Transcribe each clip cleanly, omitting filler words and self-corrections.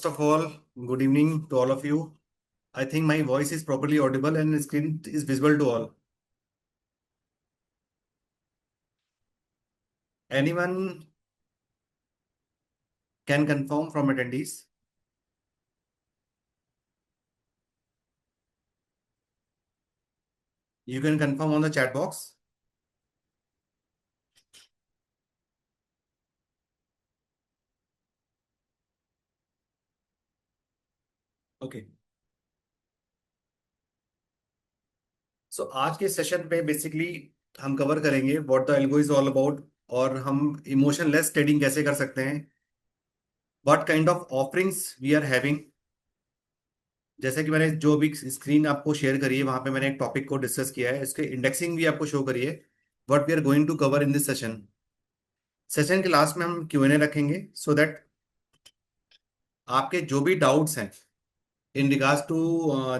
of all, good evening to all of you. I think my voice is properly audible and the screen is visible to all. Anyone can confirm from attendees? You can confirm on the chat box. Okay. So आज के session पे basically हम cover करेंगे what the algo is all about और हम emotionless trading कैसे कर सकते हैं, what kind of offerings we are having. जैसे कि मैंने जो भी स्क्रीन आपको शेयर करी है वहां पे मैंने एक टॉपिक को डिस्कस किया है, इसके इंडेक्सिंग भी आपको शो करी है। What we are going to cover in this session. Session के लास्ट में हम क्यूएनए रखेंगे सो दैट आपके जो भी डाउट्स हैं in regards to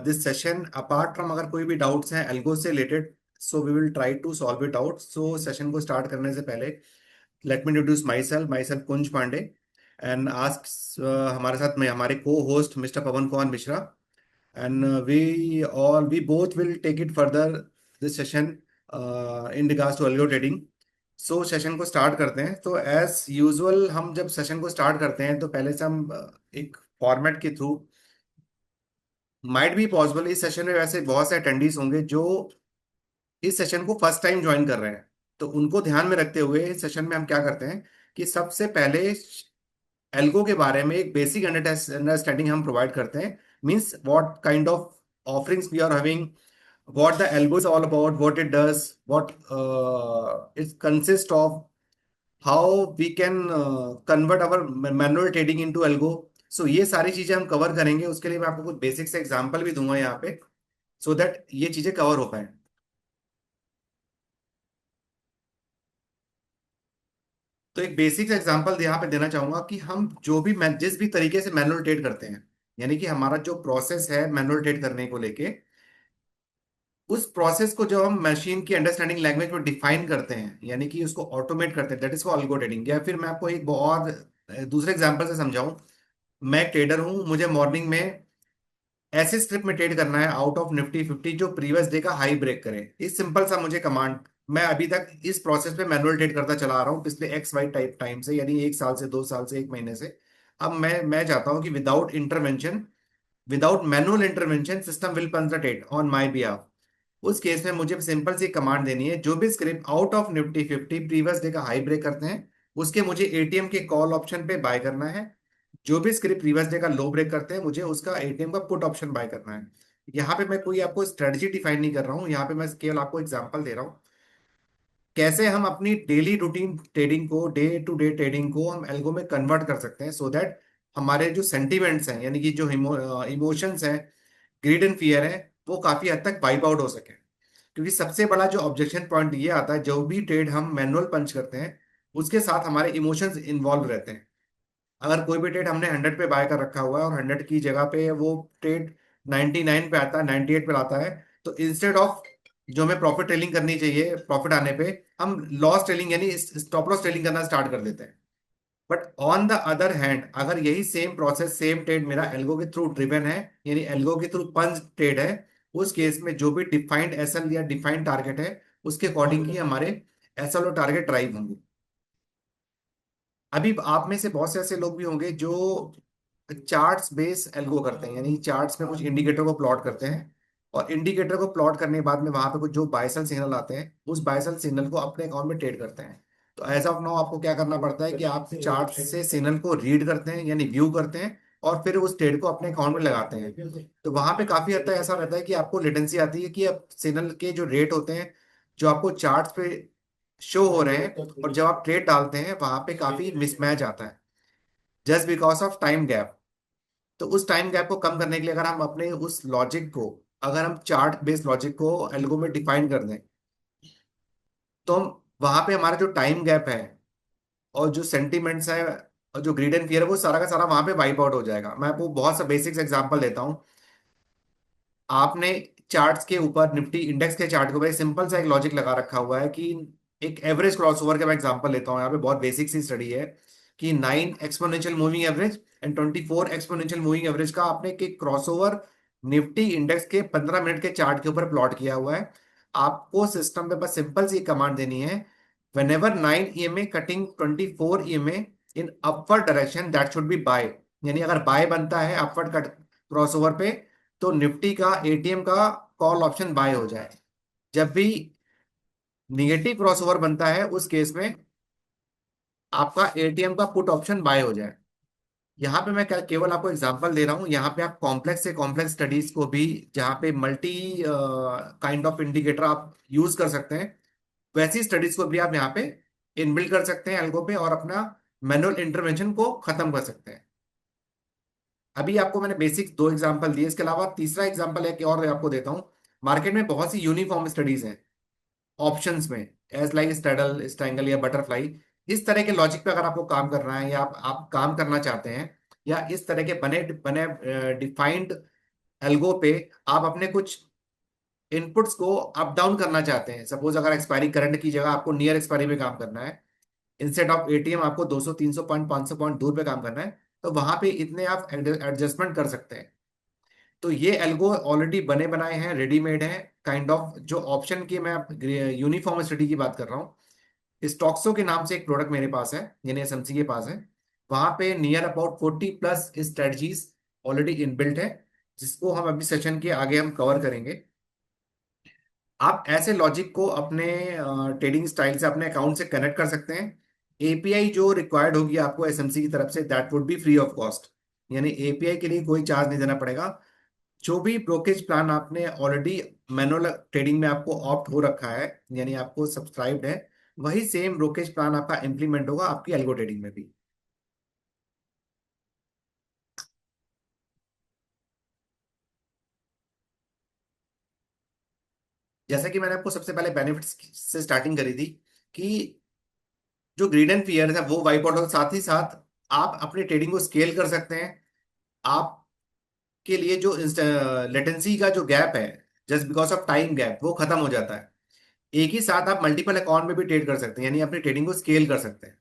this session, apart from अगर कोई भी डाउट्स हैं एल्गो से related, so we will try to solve it out. So session को स्टार्ट करने से पहले let me introduce myself Kunj Pandey and ask हमारे साथ में हमारे को host mister Pawan Kumar Mishra and we both will take it further this session in regards to algo trading. So session को स्टार्ट करते हैं। तो एज यूजुअल हम जब सेशन को स्टार्ट करते हैं तो पहले से हम एक फॉर्मेट के थ्रू, माइट बी पॉसिबल इस सेशन में वैसे बहुत से अटेंडीज होंगे जो इस सेशन को फर्स्ट टाइम ज्वाइन कर रहे हैं, तो उनको ध्यान में रखते हुए इस सेशन में हम क्या करते हैं कि सबसे पहले एल्गो के बारे में एक बेसिक अंडरस्टैंडिंग हम प्रोवाइड करते हैं। Means what kind of offerings we are having, what the algo is all about, what it does, what it consists of, how we can convert our manual trading into algo। सो ये सारी चीजें हम cover करेंगे। उसके लिए मैं आपको कुछ बेसिक से एग्जांपल भी दूंगा यहाँ पे सो दैट ये चीजें कवर हो पाए। तो एक बेसिक एग्जांपल यहाँ पे देना चाहूंगा कि हम जो भी जिस भी तरीके से मैनुअल ट्रेड करते हैं, यानी कि हमारा जो प्रोसेस है मैनुअल ट्रेड करने को लेके, उस प्रोसेस को जब हम मशीन की अंडरस्टैंडिंग लैंग्वेज में डिफाइन करते हैं, यानी कि उसको ऑटोमेट करते हैं, that is called algo trading. या फिर मैं आपको एक बहुत दूसरे एग्जांपल से समझाऊं। मैं एक ट्रेडर हूं, मुझे मॉर्निंग में ऐसे स्ट्रिप में ट्रेड करना है आउट ऑफ निफ्टी 50 जो प्रीवियस डे का हाई ब्रेक करे। इस सिंपल सा मुझे कमांड, मैं अभी तक इस प्रोसेस पे मैनुअल ट्रेड करता चला आ रहा हूँ पिछले एक्स वाई टाइप टाइम से, यानी 1 साल से 2 साल से 1 महीने से। अब मैं चाहता हूं कि without intervention, without manual intervention system will punch the trade on my behalf. उस केस में मुझे सिंपल सी कमांड देनी है, जो भी script out of Nifty 50 previous day का हाई ब्रेक करते हैं उसके मुझे एटीएम के कॉल ऑप्शन पे बाय करना है। जो भी स्क्रिप्ट प्रीवियस डे का लो ब्रेक करते हैं मुझे उसका एटीएम का पुट ऑप्शन बाय करना है। यहाँ पे मैं कोई आपको स्ट्रेटजी डिफाइन नहीं कर रहा हूँ, यहाँ पे मैं केवल आपको एग्जांपल दे रहा हूँ कैसे हम अपनी डेली रूटीन ट्रेडिंग को, डे टू डे ट्रेडिंग को हम एल्गो में कन्वर्ट कर सकते हैं सो दैट हमारे जो सेंटिमेंट्स हैं, यानी कि जो इमोशंस हैं, ग्रीड एंड फियर है, वो काफी हद तक वाइप आउट हो सके। क्योंकि सबसे बड़ा जो ऑब्जेक्शन पॉइंट ये आता है, जो भी ट्रेड हम मैनुअल पंच करते हैं उसके साथ हमारे इमोशंस इन्वॉल्व रहते हैं। अगर कोई भी ट्रेड हमने 100 पे बाय कर रखा हुआ है और 100 की जगह पे वो ट्रेड 99 पे आता है, 98 पे आता है, तो इंस्टेड ऑफ जो हमें प्रॉफिट टेलिंग करनी चाहिए प्रॉफिट आने पे, हम लॉस टेलिंग यानी स्टॉप लॉस टेलिंग करना स्टार्ट कर देते हैं। But on the other hand अगर यही सेम प्रोसेस, सेम ट्रेड मेरा एल्गो के थ्रू ड्रिवन है, यानी एल्गो के थ्रू पंच ट्रेड है, उस केस में जो भी डिफाइंड एसएल या डिफाइंड टारगेट है उसके अकॉर्डिंग ही हमारे एसएल और टारगेट ड्राइव होंगे। अभी आप में से बहुत से ऐसे लोग भी होंगे जो चार्ट्स बेस एल्गो करते हैं, यानी चार्ट्स में कुछ इंडिकेटर को प्लॉट करते हैं और इंडिकेटर को प्लॉट करने के बाद में वहां पे कुछ जो बायसेल सिग्नल आते हैं उस बायसेल सिग्नल को अपने अकाउंट में ट्रेड करते हैं। तो एज ऑफ नाउ आपको क्या करना पड़ता है कि आप चार्ट से सिग्नल को रीड करते हैं यानी व्यू करते हैं और फिर उस ट्रेड को अपने अकाउंट में लगाते हैं। तो वहां पे काफी हद तक ऐसा रहता है कि आपको लेटेंसी आती है कि अब सिग्नल के जो रेट होते हैं जो आपको चार्ट पे शो हो रहे हैं और जब आप ट्रेड डालते हैं वहां पे काफी मिसमैच आता है just because of time gap. तो उस टाइम गैप को कम करने के लिए अगर हम अपने उस लॉजिक को, अगर हम चार्ट बेस्ड लॉजिक को एल्गो में डिफाइन कर दें, तो हम वहां पे हमारा जो टाइम गैप है और जो सेंटिमेंट्स है और जो ग्रीड एंड फियर है वो सारा का सारा वहां पे वाइप आउट हो जाएगा। मैं आपको बहुत सा बेसिक्स एग्जांपल देता हूँ। आपने चार्ट्स के ऊपर निफ्टी इंडेक्स के चार्ट के ऊपर एक सिंपल सा एक लॉजिक लगा रखा हुआ है कि एक एवरेज क्रॉसओवर का मैं एग्जांपल लेता हूँ, यहाँ पे बहुत बेसिक सी स्टडी है। कि 9 exponential moving average and 24 exponential moving average का आपने एक क्रॉसओवर निफ्टी इंडेक्स के 15 मिनट के चार्ट के ऊपर प्लॉट किया हुआ है। आपको सिस्टम पे बस सिंपल सी कमांड देनी है, whenever 9 EMA cutting 24 EMA in upward direction that should be buy। यानी अगर बाय बनता है अपवर्ड कट क्रॉसओवर पे, तो निफ्टी का एटीएम का कॉल ऑप्शन बाय हो जाए। जब भी निगेटिव क्रॉसओवर बनता है उस केस में आपका एटीएम का पुट ऑप्शन बाय हो जाए। यहाँ पे मैं केवल आपको एग्जांपल दे रहा हूँ। यहाँ पे आप कॉम्प्लेक्स से कॉम्प्लेक्स स्टडीज को भी, जहाँ पे मल्टी काइंड ऑफ इंडिकेटर आप यूज कर सकते हैं, वैसी स्टडीज को भी आप यहाँ पे इनबिल्ड कर सकते हैं एल्गो पे, और अपना मैनुअल इंटरवेंशन को खत्म कर सकते हैं। अभी आपको मैंने बेसिक दो एग्जांपल दिए, इसके अलावा तीसरा एग्जांपल है कि और आपको देता हूँ। मार्केट में बहुत सी यूनिफॉर्म स्टडीज हैं ऑप्शंस में, एज लाइक स्ट्रेडल, स्ट्रैंगल या बटरफ्लाई। इस तरह के लॉजिक पे अगर आपको काम करना है, या आप काम करना चाहते हैं, या इस तरह के बने बने डिफाइंड एल्गो पे आप अपने कुछ इनपुट्स को अप डाउन करना चाहते हैं, सपोज अगर एक्सपायरी करंट की जगह आपको नियर एक्सपायरी पे काम करना है, इंस्टेड ऑफ एटीएम आपको 200 300 पॉइंट 500 पॉइंट दूर पे काम करना है, तो वहां पे इतने आप एडजस्टमेंट कर सकते हैं। तो ये एल्गो ऑलरेडी बने बनाए हैं, रेडीमेड हैं काइंड ऑफ। जो ऑप्शन की मैं यूनिफॉर्म स्टडी की बात कर रहा हूँ, स्टॉक्सो के नाम से एक प्रोडक्ट मेरे पास है, यानी एसएमसी के पास है। वहां पे near about 40+ strategies already inbuilt है, जिसको हम अभी सेशन के आगे हम कवर करेंगे। आप ऐसे लॉजिक को अपने ट्रेडिंग स्टाइल से, अपने अकाउंट से कनेक्ट कर सकते हैं। एपीआई जो रिक्वायर्ड होगी आपको एसएमसी की तरफ से, that would be free of cost. यानी एपीआई के लिए कोई चार्ज नहीं देना पड़ेगा। जो भी ब्रोकेज प्लान आपने ऑलरेडी मैनुअल ट्रेडिंग में आपको ऑप्ट हो रखा है, यानी आपको सब्सक्राइब्ड है, वही सेम ब्रोकेज प्लान आपका इंप्लीमेंट होगा आपकी एल्गो ट्रेडिंग में भी। जैसा कि मैंने आपको सबसे पहले बेनिफिट्स से स्टार्टिंग करी थी, कि जो ग्रीड एंड फियर है वो वाइप आउट होगा, साथ ही साथ आप अपने ट्रेडिंग को स्केल कर सकते हैं। आपके लिए जो लेटेंसी का जो गैप है, just because of time gap, वो खत्म हो जाता है। एक ही साथ आप मल्टीपल अकाउंट में भी ट्रेड कर सकते हैं, यानी अपनी ट्रेडिंग को स्केल कर सकते हैं।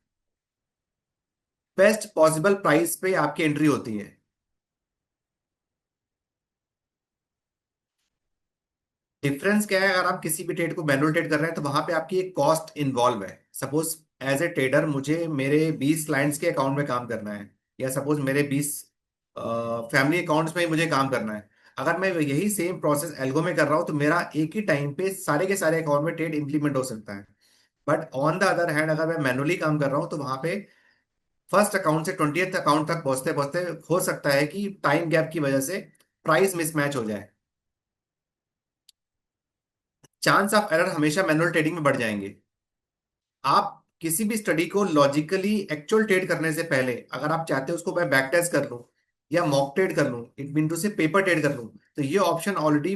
बेस्ट पॉसिबल प्राइस पे आपकी एंट्री होती है। डिफरेंस क्या है, अगर आप किसी भी ट्रेड को मैनुअल ट्रेड कर रहे हैं तो वहां पे आपकी एक कॉस्ट इन्वॉल्व है। सपोज एज ए ट्रेडर मुझे मेरे 20 क्लाइंट्स के अकाउंट में काम करना है, या सपोज मेरे 20 फैमिली अकाउंट्स में ही मुझे काम करना है। अगर मैं यही सेम प्रोसेस एल्गो में कर रहा हूँ तो मेरा एक ही टाइम पे सारे के सारे अकाउंट में ट्रेड इंप्लीमेंट हो सकता है। But on the other hand अगर मैं मैनुअली काम कर रहा हूँ तो वहां पे फर्स्ट अकाउंट से 20th अकाउंट तक पहुंचते पहुंचते हो सकता है कि टाइम गैप की वजह से प्राइस मिसमैच हो जाए। चांस ऑफ एरर हमेशा मैनुअल ट्रेडिंग में बढ़ जाएंगे। आप किसी भी स्टडी को लॉजिकली एक्चुअल ट्रेड करने से पहले, अगर आप चाहते हो उसको मैं बैक टेस्ट कर लूं या मॉक ट्रेड कर लूं, इट मीन टू से पेपर ट्रेड कर लूं, तो ये ऑप्शन ऑलरेडी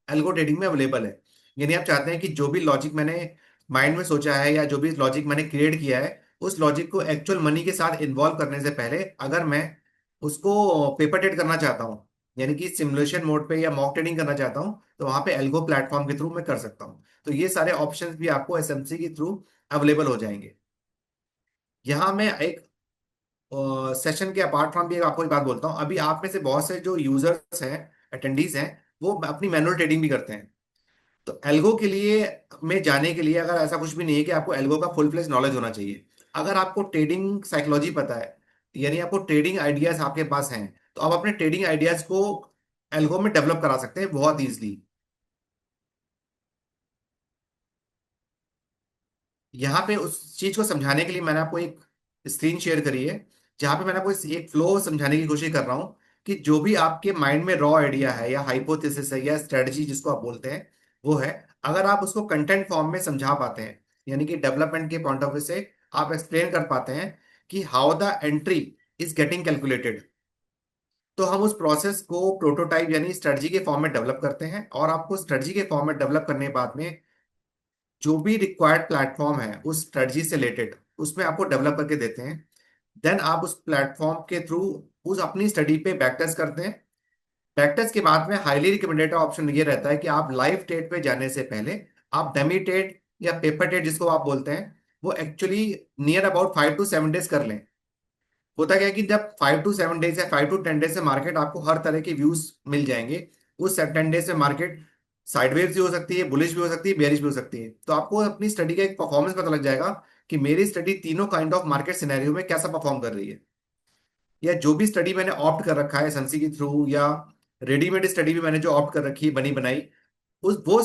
एल्गो ट्रेडिंग में अवेलेबल है। यानी आप चाहते हैं कि जो भी लॉजिक मैंने माइंड में सोचा है, या जो भी लॉजिक मैंने क्रिएट किया है, उस लॉजिक को एक्चुअल मनी के साथ इन्वॉल्व करने से पहले अगर मैं उसको पेपर ट्रेड करना चाहता हूँ, यानी कि सिमुलेशन मोड पे या मॉक ट्रेडिंग करना चाहता हूँ, तो वहां पे एल्गो प्लेटफॉर्म के थ्रू मैं कर सकता हूँ। तो ये सारे ऑप्शंस भी आपको एसएमसी के थ्रू अवेलेबल हो जाएंगे। यहाँ मैं एक सेशन के अपार्ट फ्रॉम भी आपको एक बात बोलता हूँ। अभी आप में से बहुत से जो यूजर्स हैं, अटेंडीज हैं, वो अपनी मैनुअल ट्रेडिंग भी करते हैं। तो एल्गो के लिए में जाने के लिए अगर ऐसा कुछ भी नहीं है कि आपको एल्गो का फुल फ्लेज नॉलेज होना चाहिए। अगर आपको ट्रेडिंग साइकोलॉजी पता है, यानी आपको ट्रेडिंग आइडियाज आपके पास हैं, तो आप अपने ट्रेडिंग आइडियाज को एल्गो में डेवलप करा सकते हैं बहुत ईजिली। यहाँ पे उस चीज को समझाने के लिए मैंने आपको एक स्क्रीन शेयर करी है, जहाँ पे मैंने आपको एक फ्लो समझाने की कोशिश कर रहा हूँ, कि जो भी आपके माइंड में रॉ आइडिया है, या हाइपोथेसिस है, या स्ट्रेटजी जिसको आप बोलते हैं, वो है। अगर आप उसको कंटेंट फॉर्म में समझा पाते हैं, यानी कि डेवलपमेंट के पॉइंट ऑफ व्यू से आप एक्सप्लेन कर पाते हैं कि how the entry is getting calculated, तो हम उस प्रोसेस को प्रोटोटाइप यानी स्ट्रेटजी के फॉर्म में डेवलप करते हैं, और आपको स्ट्रेटजी के फॉर्म में डेवलप करने के बाद में जो भी रिक्वायर्ड प्लेटफॉर्म है उस स्ट्रेटजी से रिलेटेड, उसमें आपको डेवलप करके देते हैं। देन आप उस प्लेटफॉर्म के थ्रू उस अपनी स्टडी पे बैक टेस्ट करते हैं। बैक टेस्ट के बाद में हाईली रिकमेंडेड ऑप्शन ये रहता है कि आप लाइव टेट पे जाने से पहले आप डेमी टेट या पेपर टेट जिसको आप बोलते हैं, वो actually near about 5 to 7 days कर लें। होता क्या है कि जब 5 to 7 डेज या 5 to 10 डेज से मार्केट आपको हर तरह के व्यूज मिल जाएंगे, उस 10 डेज से मार्केट साइडवेज भी हो सकती है, बुलिश भी हो सकती है, बेरिश भी हो सकती है। तो आपको अपनी स्टडी का एक परफॉर्मेंस पता लग जाएगा कि मेरी स्टडी तीनों काइंड ऑफ मार्केट सिनेरियो में कैसा परफॉर्म कर रही है। या जो भी स्टडी मैंने ऑप्ट कर रखा है एसएमसी के थ्रू, या रेडीमेड स्टडी भी मैंने जो ऑप्ट कर रखी है बनी बनाई, उस वो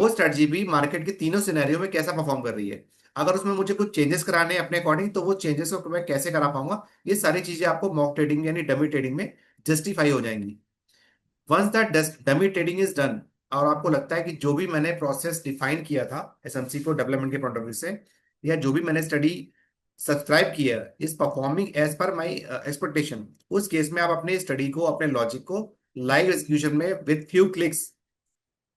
स्ट्रेटजी भी मार्केट के तीनों सिनेरियो में कैसा परफॉर्म कर रही है। अगर उसमें मुझे कुछ चेंजेस कराने हैं अपने अकॉर्डिंग, तो वो चेंजेस को मैं कैसे करा पाऊंगा, ये सारी चीजें आपको मॉक ट्रेडिंग यानी डमी ट्रेडिंग में जस्टिफाई हो जाएंगी। Once that dummy trading is done, और आपको लगता है कि जो भी मैंने प्रोसेस डिफाइन किया था एसएमसी को डेवलपमेंट के पॉइंट ऑफ व्यू से, या जो भी मैंने स्टडी सब्सक्राइब किया is performing as per my expectation, उस केस में आप अपने स्टडी को, अपने लॉजिक को लाइव एग्जीक्यूशन में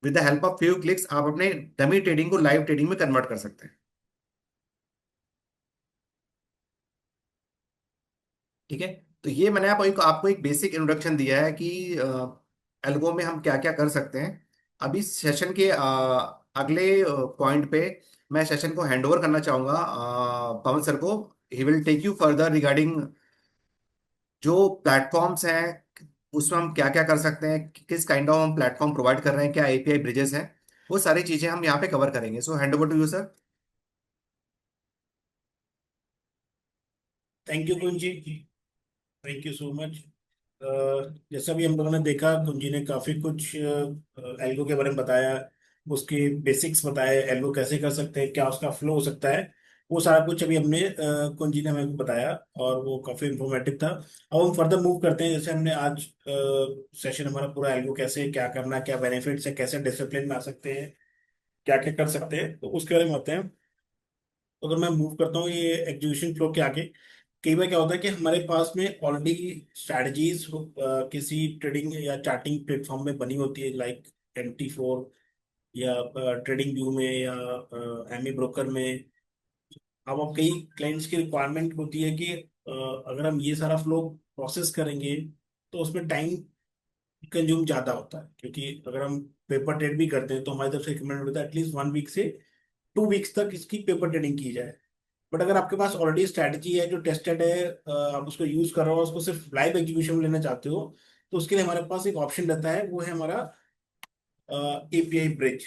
with the help of few clicks आप अपने डमी ट्रेडिंग को लाइव ट्रेडिंग में कन्वर्ट कर सकते हैं। ठीक है। तो ये मैंने आपको एक बेसिक इंट्रोडक्शन दिया है कि एल्गो में हम क्या क्या कर सकते हैं। अभी सेशन के अगले पॉइंट पे मैं सेशन को हैंड ओवर करना चाहूंगा पवन सर को। He will take you further regarding जो प्लेटफॉर्म्स हैं, उसमें हम क्या क्या कर सकते हैं, किस काइंड ऑफ हम प्लेटफॉर्म प्रोवाइड कर रहे हैं, क्या एपीआई ब्रिजेस हैं, वो सारी चीजें हम यहाँ पे कवर करेंगे। So hand over to you sir. Thank you Kunji. Thank you so much. जैसा भी हम लोगों ने देखा, कुंजी ने काफी कुछ एल्गो के बारे में बताया, उसके बेसिक्स बताए, एल्गो कैसे कर सकते हैं, क्या उसका फ्लो हो सकता है। वो सारा कुछ अभी हमने कुंजी ने हमें बताया, और वो काफी इंफॉर्मेटिव था। अब हम फर्दर मूव करते हैं। जैसे हमने आज सेशन हमारा पूरा एल्गो कैसे क्या करना, क्या बेनिफिट्स है, कैसे डिसिप्लिन में आ सकते हैं, क्या क्या कर सकते हैं, तो उसके बारे में आते हैं। तो अगर मैं मूव करता हूँ ये एग्जीक्यूशन फ्लो के आगे, कई बार क्या होता है कि हमारे पास में ऑलरेडी स्ट्रैटेजीज किसी ट्रेडिंग या चार्टिंग प्लेटफॉर्म में बनी होती है, लाइक MT4 या ट्रेडिंग व्यू में या एमई ब्रोकर में। अब कई क्लाइंट्स की रिक्वायरमेंट होती है कि अगर हम ये सारा फ्लो प्रोसेस करेंगे तो उसमें टाइम कंज्यूम ज्यादा होता है, क्योंकि अगर हम पेपर ट्रेड भी करते हैं तो हमारी तरफ से रिकमेंड होता है एटलीस्ट 1 वीक से 2 वीक्स तक इसकी पेपर ट्रेडिंग की जाए। बट अगर आपके पास ऑलरेडी स्ट्रैटेजी है जो टेस्टेड है, आप उसको यूज कर रहे हो, उसको सिर्फ लाइव एग्जीक्यूशन में लेना चाहते हो, तो उसके लिए हमारे पास एक ऑप्शन रहता है, वो है हमारा एपीआई ब्रिज।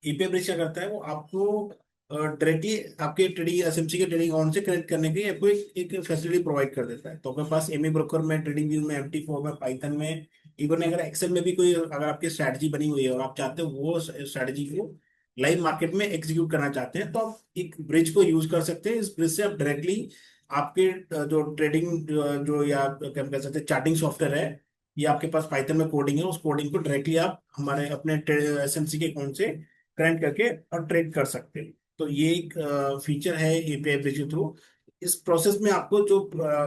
एपीआई ब्रिज क्या करता है, वो आपको डायरेक्टली आपके ट्रेडिंग एसएमसी के ट्रेडिंग अकाउंट से कनेक्ट करने की आपको एक फैसिलिटी प्रोवाइड कर देता है। तो आपके पास एमई ब्रोकर में, ट्रेडिंग व्यू में, MT4 में, पाइथन में, इवन अगर एक्सेल में भी कोई अगर आपकी स्ट्रैटेजी बनी हुई है और आप चाहते हो वो स्ट्रैटेजी को लाइव मार्केट में एग्जीक्यूट करना चाहते हैं, तो आप एक ब्रिज को यूज कर सकते हैं। इस ब्रिज से आप डायरेक्टली आपके जो ट्रेडिंग जो या क्या कह सकते हैं चार्टिंग सॉफ्टवेयर है, या आपके पास पाइथन में कोडिंग है, उस कोडिंग को डायरेक्टली आप हमारे अपने एसएमसी के अकाउंट से कनेक्ट करके और ट्रेड कर सकते हैं। तो ये एक फीचर है एपीआई ब्रिज के थ्रू। इस प्रोसेस में आपको जो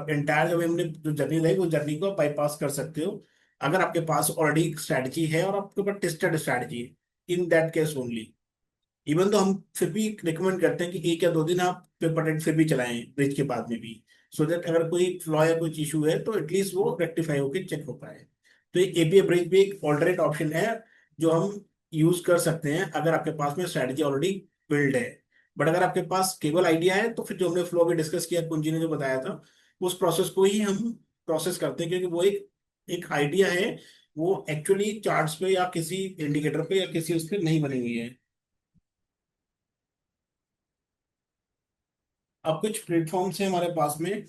एंटायर जब हमने जो जर्नी रही, वो जर्नी को बाईपास कर सकते हो अगर आपके पास ऑलरेडी स्ट्रैटेजी है और आपके पास टेस्टेड स्ट्रैटेजी है। In that case only, even तो हम फिर भी रिकमेंड करते हैं कि 1 या 2 दिन आप पेपर टेट फिर भी चलाएं ब्रिज के बाद में भी, सो दैट अगर कोई फ्लॉ या कुछ इशू है तो एटलीस्ट वो रेक्टिफाई होकर चेक हो पाए। तो ये एपीआई ब्रिज भी एक ऑल्टरनेट ऑप्शन है जो हम यूज कर सकते हैं अगर आपके पास में स्ट्रैटेजी ऑलरेडी बिल्ड है। बट अगर आपके पास केवल आइडिया है, तो फिर जो हमने फ्लो भी डिस्कस किया, कुंजी ने जो बताया था, उस प्रोसेस को ही हम प्रोसेस करते हैं, क्योंकि वो एक एक आइडिया है, वो एक्चुअली चार्ट्स पे या किसी इंडिकेटर पे या किसी उस पर नहीं बनी हुई है। अब कुछ प्लेटफॉर्म्स हैं हमारे पास में।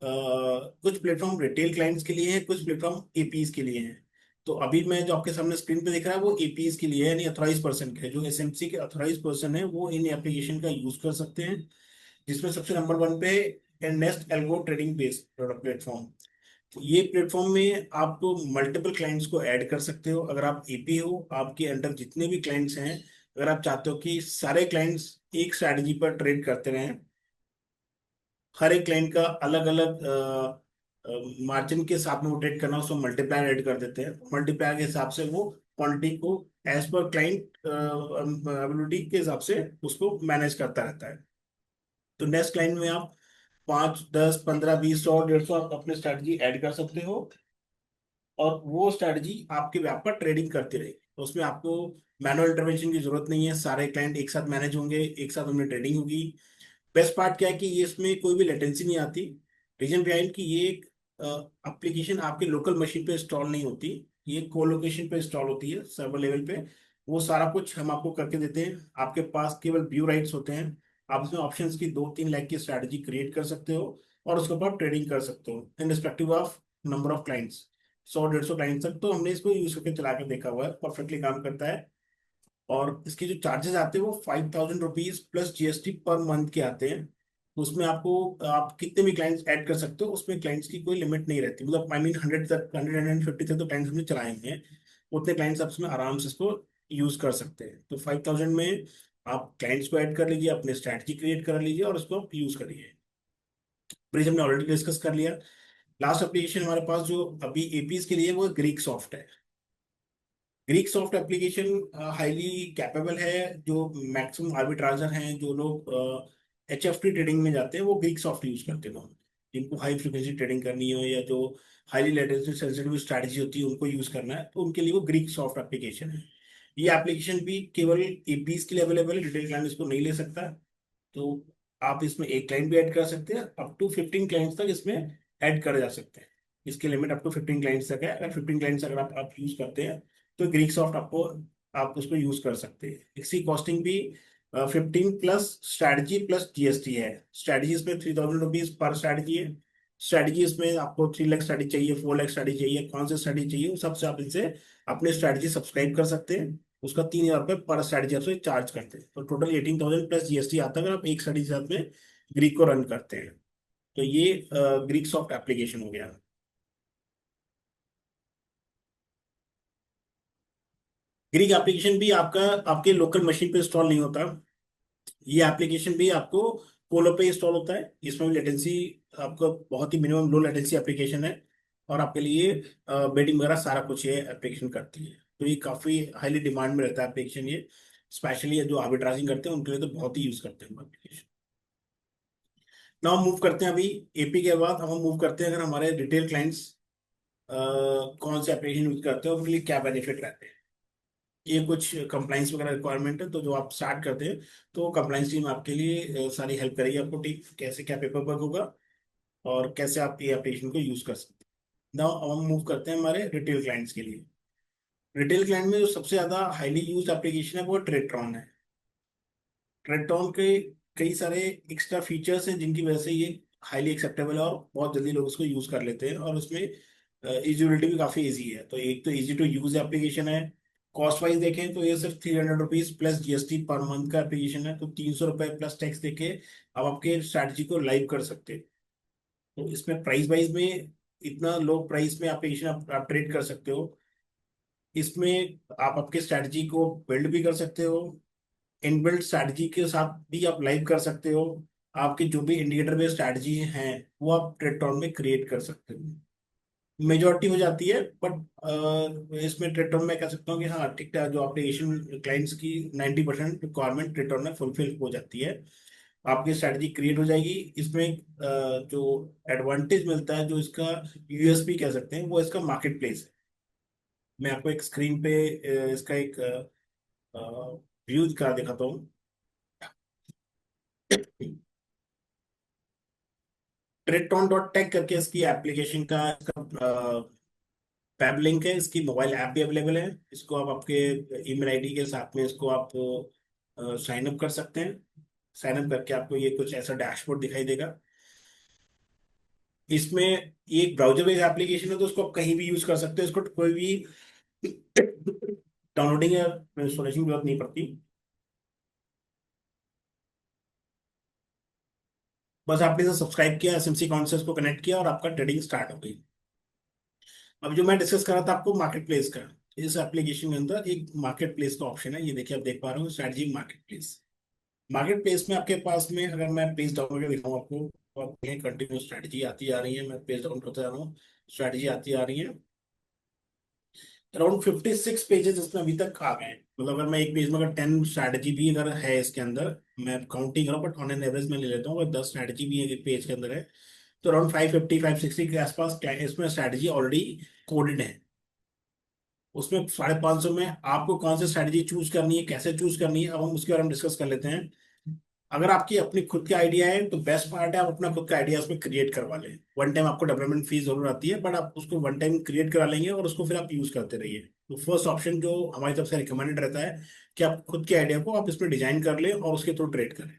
कुछ प्लेटफॉर्म रिटेल क्लाइंट्स के लिए हैं, कुछ प्लेटफॉर्म एपीज के लिए हैं। तो अभी मैं जो आपके सामने स्क्रीन पे दिख रहा है वो एपीज के लिए है, यानी अथॉराइज पर्सन के, जो एसएमसी के अथॉराइज पर्सन है वो इन एप्लीकेशन का यूज कर सकते हैं। जिसमें सबसे नंबर 1 पे nest algo trading based platform. ये प्लेटफॉर्म में आप मल्टीपल क्लाइंट्स को ऐड कर सकते हो। अगर आप एपी हो, आपके अंडर जितने भी क्लाइंट्स हैं, अगर आप चाहते हो कि सारे क्लाइंट्स एक स्ट्रैटेजी पर ट्रेड करते रहें, हर एक क्लाइंट का अलग अलग मार्जिन के साथ में वो ट्रेड करना, उसको मल्टीप्लायर ऐड कर देते हैं। मल्टीप्लायर के हिसाब से वो क्वांटिटी को एज पर क्लाइंट अवेलेबिलिटी के हिसाब से उसको मैनेज करता रहता है। तो नेक्स्ट क्लाइंट में आप 5, 10, 15, 20, 100, 150 आप अपने स्ट्रैटेजी ऐड कर सकते हो, और वो स्ट्रैटेजी आपके व्याप पर ट्रेडिंग करती रहेगी। तो उसमें आपको मैनुअल इंटरवेंशन की जरूरत नहीं है, सारे क्लाइंट एक साथ मैनेज होंगे, एक साथ उनमें ट्रेडिंग होगी। बेस्ट पार्ट क्या है कि ये इसमें कोई भी लेटेंसी नहीं आती। रीजन बिहाइंड कि ये एक एप्लीकेशन आपके लोकल मशीन पे इंस्टॉल नहीं होती, ये को लोकेशन पे इंस्टॉल होती है सर्वर लेवल पे। वो सारा कुछ हम आपको करके देते हैं, आपके पास केवल व्यू राइट्स होते हैं। आप इसमें ऑप्शंस की 2-3 लाख की स्ट्रैटेजी क्रिएट कर सकते हो और उसके ऊपर ट्रेडिंग कर सकते हो in respective of number of clients. 100-150 तक तो हमने इसको यूज करके चला कर देखा हुआ है, परफेक्टली काम करता है। और इसके जो चार्जेस आते हैं वो 5,000 rupees plus GST per month के आते हैं। तो उसमें आपको, आप कितने भी क्लाइंट्स ऐड कर सकते हो, उसमें क्लाइंट्स की कोई लिमिट नहीं रहती। मतलब आई मीन 100 तक, 100-150 तक तो क्लाइंट्स हमने चलाए हैं, उतने क्लाइंट्स आप उसमें आराम से इसको यूज कर सकते हैं। तो 5,000 में आप क्लाइंट्स को ऐड कर लीजिए, अपने स्ट्रैटेजी क्रिएट कर लीजिए और उसको आप यूज करिए। ब्रिज हमने ऑलरेडी डिस्कस कर लिया। लास्ट एप्लीकेशन हमारे पास जो अभी एपीज के लिए, वो ग्रीक सॉफ्ट है। Greek soft application highly capable है। जो मैक्सिमम आर्बिट्राजर हैं, जो लोग HFT ट्रेडिंग में जाते हैं, वो ग्रीक सॉफ्ट यूज करते हैं। जिनको हाई फ्रिक्वेंसी ट्रेडिंग करनी हो या जो हाईली लेटेंसी सेंसिटिव स्ट्रैटेजी होती है उनको यूज करना है, तो उनके लिए वो ग्रीक सॉफ्ट एप्लीकेशन है। ये एप्लीकेशन भी केवल एपीज के लिए अवेलेबल है, रिटेल क्लाइंट इसको नहीं ले सकता। तो आप इसमें एक क्लाइंट भी ऐड कर सकते हैं, अप टू 15 क्लाइंट्स तक इसमें ऐड करे जा सकते हैं। इसकी लिमिट अप टू 15 क्लाइंट्स तक है। अगर 15 क्लाइंट्स अगर आप यूज करते हैं तो ग्रीक सॉफ्ट आपको, आप उसको यूज कर सकते हैं। इसकी कॉस्टिंग भी 15 प्लस स्ट्रैटेजी प्लस जीएसटी है। स्ट्रैटेजी इसमें 3,000 रुपीज पर स्ट्रैटेजी है। स्ट्रैटेजी इसमें आपको 3 लाख स्ट्रैटेजी चाहिए, 4 लाख स्ट्रैटेजी चाहिए, कौन सी स्ट्रैटेजी चाहिए, उस सबसे आप इनसे अपने स्ट्रैटेजी सब्सक्राइब कर सकते हैं। उसका 3,000 रुपये पर स्ट्रैटेजी आपसे चार्ज करते हैं, तो टोटल 18,000 प्लस जीएसटी आता है अगर आप एक स्ट्रैटेजी के साथ में ग्रीक को रन करते हैं। तो ये ग्रीक सॉफ्ट एप्लीकेशन हो गया। ग्रीक एप्लीकेशन भी आपका आपके लोकल मशीन पे इंस्टॉल नहीं होता। ये एप्लीकेशन भी आपको पोलो पे इंस्टॉल होता है। इसमें भी लेटेंसी आपको बहुत ही मिनिमम लो लेटेंसी एप्लीकेशन है, और आपके लिए बेटिंग वगैरह सारा कुछ ये एप्लीकेशन करती है। तो ये काफी हाईली डिमांड में रहता है एप्लीकेशन ये। स्पेशली जो आर्बिट्राजिंग करते हैं उनके लिए तो बहुत ही यूज करते हैं एप्लीकेशन। नाउ मूव करते हैं अभी एपी के बाद, अब हम मूव करते हैं अगर हमारे रिटेल क्लाइंट्स कौन से एप्लीकेशन यूज करते हैं और उनके लिए क्या बेनिफिट रहते हैं। ये कुछ कंप्लाइंस वगैरह रिक्वायरमेंट है, तो जो आप स्टार्ट करते हैं तो कंप्लाइंस टीम आपके लिए सारी हेल्प करेगी आपको, ठीक कैसे क्या पेपर वर्क होगा और कैसे आप ये एप्लीकेशन को यूज कर सकते हैं। नाउ अब हम मूव करते हैं हमारे रिटेल क्लाइंट्स के लिए। रिटेल क्लाइंट में जो सबसे ज्यादा हाईली यूज एप्लीकेशन है वो ट्रेड्रॉन है। ट्रेड्रॉन के कई सारे एक्स्ट्रा फीचर्स हैं जिनकी वजह से ये हाईली एक्सेप्टेबल है और बहुत जल्दी लोग इसको यूज कर लेते हैं, और उसमें यूजिबिलिटी भी काफी इजी है। तो एक तो इजी टू यूज एप्लीकेशन है। कॉस्ट वाइज देखें तो ये सिर्फ 300 rupees plus GST per month का एप्लीकेशन है, तो 300 रुपये प्लस टैक्स देके आप आपके स्ट्रैटेजी को लाइव कर सकते हैं। तो इसमें प्राइस वाइज में इतना लो प्राइस में एप्लीकेशन आप ट्रेड कर सकते हो। इसमें आप आपके स्ट्रैटेजी को बिल्ड भी कर सकते हो, इनबिल्ट स्ट्रैटेजी के साथ भी आप लाइव कर सकते हो। आपके जो भी इंडिकेटर बेस्ड स्ट्रैटेजी हैं वो आप ट्रेडटॉन में क्रिएट कर सकते हो। मेजोरिटी हो जाती है, बट इसमें ट्रेडटॉन में कह सकता हूँ कि हाँ ठीक ठाक जो आपके एशियन क्लाइंट्स की 90% रिक्वायरमेंट ट्रेडटॉन में फुलफिल हो जाती है। आपकी स्ट्रैटेजी क्रिएट हो जाएगी। इसमें जो एडवांटेज मिलता है, जो इसका यूएसपी कह सकते हैं, वो इसका मार्केट प्लेस है। मैं आपको एक स्क्रीन पे इसका एक व्यू दिखा दिखाता हूँ। ट्रेडटॉन.टेक करके इसकी एप्लीकेशन का इसका वेब लिंक है। इसकी मोबाइल ऐप भी अवेलेबल है। इसको आप आपके ईमेल आईडी के साथ में इसको आप साइन अप कर सकते हैं। साइन अप करके आपको ये कुछ ऐसा डैशबोर्ड दिखाई देगा। इसमें ये एक ब्राउजर बेस्ड एप्लीकेशन है, तो उसको आप कहीं भी यूज कर सकते हो। इसको कोई भी डाउनलोडिंग या इंस्टॉलेशन की जरूरत नहीं पड़ती। बस आपने इसे सब्सक्राइब किया, एसएमसी अकाउंट से इसको कनेक्ट किया और आपका ट्रेडिंग स्टार्ट हो गई। अब जो मैं डिस्कस कर रहा था आपको मार्केट प्लेस का, इस एप्लीकेशन के अंदर एक मार्केट प्लेस का ऑप्शन है। ये देखिए आप देख पा रहे हो, strategy market place. Market place में आपके पास में अगर मैं पेज डाउन करके दिखाऊं आपको, तो आपको ये कंटिन्यू स्ट्रैटेजी आती आ रही है। मैं पेज डाउन करते जा रहा हूँ, स्ट्रैटेजी आती आ रही है। अराउंड 56 पेजेस इसमें अभी तक आ गए हैं। मतलब अगर मैं एक पेज में अगर 10 स्ट्रैटेजी भी अगर है इसके अंदर, मैं काउंटिंग करूँ बट ऑन एन एवरेज में ले लेता हूँ, अगर 10 स्ट्रैटेजी भी एक पेज के अंदर है, तो अराउंड 550-560 के आसपास इसमें स्ट्रैटेजी ऑलरेडी कोडेड है। उसमें 550 में आपको कौन सी स्ट्रैटेजी चूज करनी है, कैसे चूज करनी है, अब हम उसके बारे में डिस्कस कर लेते हैं। अगर आपकी अपनी खुद की आइडिया है तो बेस्ट पार्ट है, आप अपना खुद का आइडिया उसमें क्रिएट करवा लें। वन टाइम आपको डेवलपमेंट फीस जरूर आती है, बट आप उसको वन टाइम क्रिएट करा लेंगे और उसको फिर आप यूज करते रहिए। तो फर्स्ट ऑप्शन जो हमारी तरफ से रिकमेंडेड रहता है कि आप खुद के आइडिया को आप इसमें डिजाइन कर लें और उसके थ्रू ट्रेड करें।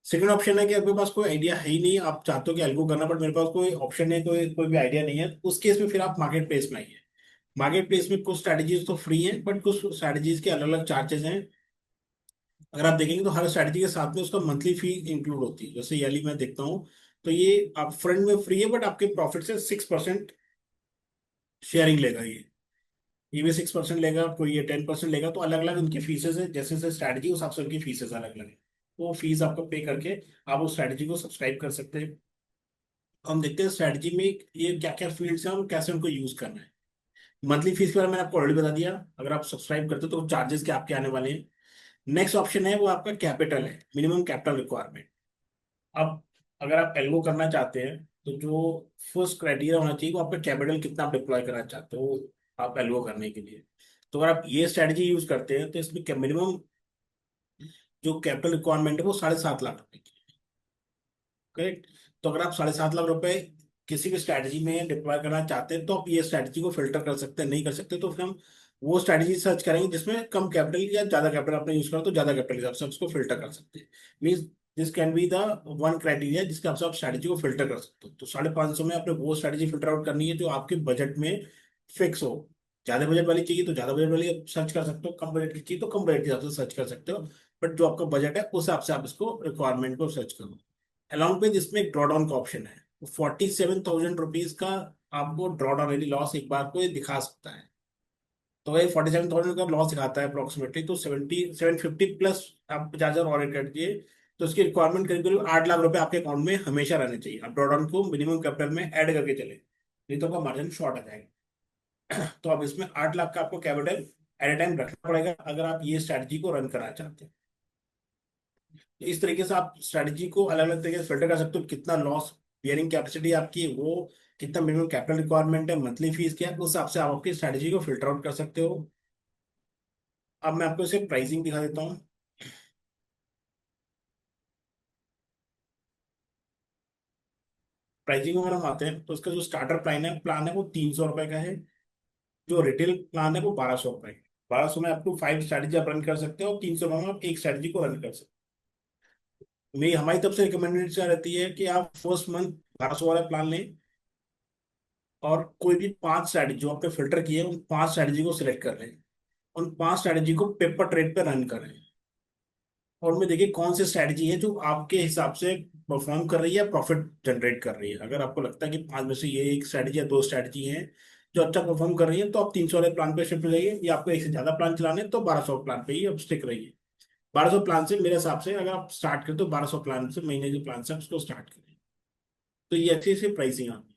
सेकंड ऑप्शन है कि आपके पास कोई आइडिया है ही नहीं, आप चाहते हो कि एल्गो करना, बट मेरे पास कोई ऑप्शन है, कोई कोई भी आइडिया नहीं है, उस केस में फिर आप मार्केट प्लेस में आइए। मार्केट प्लेस में कुछ स्ट्रैटेजीज तो फ्री हैं, बट कुछ स्ट्रैटेजीज के अलग अलग चार्जेस हैं। अगर आप देखेंगे तो हर स्ट्रैटेजी के साथ में उसका मंथली फी इंक्लूड होती है। जैसे याली मैं देखता हूँ, तो ये आप फ्रंट में फ्री है, बट आपके प्रॉफिट से 6% शेयरिंग लेगा ये भी 6% लेगा, कोई ये 10% लेगा। तो अलग अलग उनकी फीसेस है, जैसे जैसे स्ट्रैटेजी उस हिसाब से उनकी फीसेस अलग अलग है। वो फीस आपको पे करके आप उस स्ट्रैटेजी को सब्सक्राइब कर सकते हैं। हम देखते हैं स्ट्रैटेजी में ये क्या क्या फील्ड्स हैं और कैसे उनको यूज करना है। मंथली फीस के बारे में मैंने आपको ऑलरेडी बता दिया। अगर आप सब्सक्राइब करते हो तो चार्जेस क्या आपके आने वाले हैं। नेक्स्ट ऑप्शन है वो आपका कैपिटल है, मिनिमम कैपिटल रिक्वायरमेंट। अब अगर आप एल्गो करना चाहते हैं तो जो फर्स्ट क्राइटेरिया होना चाहिए वो आपका कैपिटल कितना आप डिप्लॉय करना चाहते हो आप एल्गो करने के लिए। तो अगर आप ये स्ट्रेटजी यूज करते हैं तो इसमें मिनिमम जो कैपिटल रिक्वायरमेंट है वो 7.5 लाख रुपए की। करेक्ट। तो अगर आप 7.5 लाख रुपए किसी भी स्ट्रैटेजी में डिप्लॉय करना चाहते हैं तो आप ये स्ट्रैटेजी को फिल्टर कर सकते हैं। नहीं कर सकते तो फिर हम वो स्ट्रैटेजी सर्च करेंगे जिसमें कम कैपिटल या ज्यादा कैपिटल आपने यूज करा तो ज्यादा कैपिटल के हिसाब से आप उसको फिल्टर कर सकते हैं। Means this can be the one criteria जिसके हिसाब से आप स्ट्रैटेजी को फिल्टर कर सकते हो। तो 550 में आपने वो स्ट्रैटेजी फिल्टर आउट करनी है जो आपके बजट में फिक्स हो। ज्यादा बजट वाली चाहिए तो ज्यादा बजट वाली सर्च कर सकते हो, कम बजट की चाहिए तो कम बजट के हिसाब से सर्च कर सकते हो। बट जो आपका बजट है उस हिसाब से आप इसको रिक्वायरमेंट को सर्च करो। अलॉन्ग विद इसमें एक ड्रॉडाउन का ऑप्शन है। 47,000 रुपीज का आपको ड्रॉडाउन यदि लॉस एक बार को ये दिखा सकता है। तो ये 47,000 का लॉस दिखाता है अप्रोक्सीमेटली, तो 750 प्लस आप 50,000 और ऐड कर दिए। तो इसकी रिक्वायरमेंट करीब करीब 8 लाख रुपए आपके अकाउंट में हमेशा रहने चाहिए। आप ड्रॉडाउन को मिनिमम कैपिटल में ऐड करके चले, नहीं तो आपका मार्जिन शॉर्ट आ जाएगा। तो अब इसमें 8 लाख का आपको कैपिटल एट ए टाइम रखना पड़ेगा अगर आप ये स्ट्रैटेजी को रन करना चाहते हैं। इस तरीके से आप स्ट्रैटेजी को अलग अलग तरीके से फिल्टर कर सकते हो। कितना लॉस बियरिंग कैपेसिटी आपकी है, वो कितना मिनिमम कैपिटल रिक्वायरमेंट है, मंथली फीस क्या है, उस हिसाब से आप आपकी स्ट्रैटेजी को फिल्टर आउट कर सकते हो। अब मैं आपको इसे प्राइसिंग दिखा देता हूँ। प्राइसिंग अगर हम आते हैं तो उसका जो स्टार्टर प्लान है वो 300 रुपए का है। जो रिटेल प्लान है वो 1200 रुपए है। 1200 में आपको 5 स्ट्रैटेजी आप रन कर सकते हो और 300 में आप एक स्ट्रैटेजी को रन कर सकते हो। मेरी हमारी तरफ से रिकमेंडेशन रहती है कि आप फर्स्ट मंथ 1200 वाला प्लान लें और कोई भी 5 स्ट्रैटेजी जो आपने फिल्टर किए हैं उन 5 स्ट्रैटेजी को सिलेक्ट कर लें। उन 5 स्ट्रैटेजी को पेपर ट्रेड पे रन करें और उनमें देखिए कौन सी स्ट्रैटेजी है जो आपके हिसाब से परफॉर्म कर रही है, प्रॉफिट जनरेट कर रही है। अगर आपको लगता है कि 5 में से ये एक स्ट्रैटेजी या दो स्ट्रैटेजी हैं जो अच्छा परफॉर्म कर रही है तो आप 300 वाले प्लान पे शिफ्ट हो जाइए, या आपको एक से ज्यादा प्लान चलाने हैं तो 1200 प्लान पे ही आप स्टिक रहिए। 1200 प्लान से मेरे हिसाब से अगर आप स्टार्ट करें तो 1200 प्लान से महीने के प्लान से आप उसको स्टार्ट करें। तो ये अच्छी सी प्राइसिंग आती है।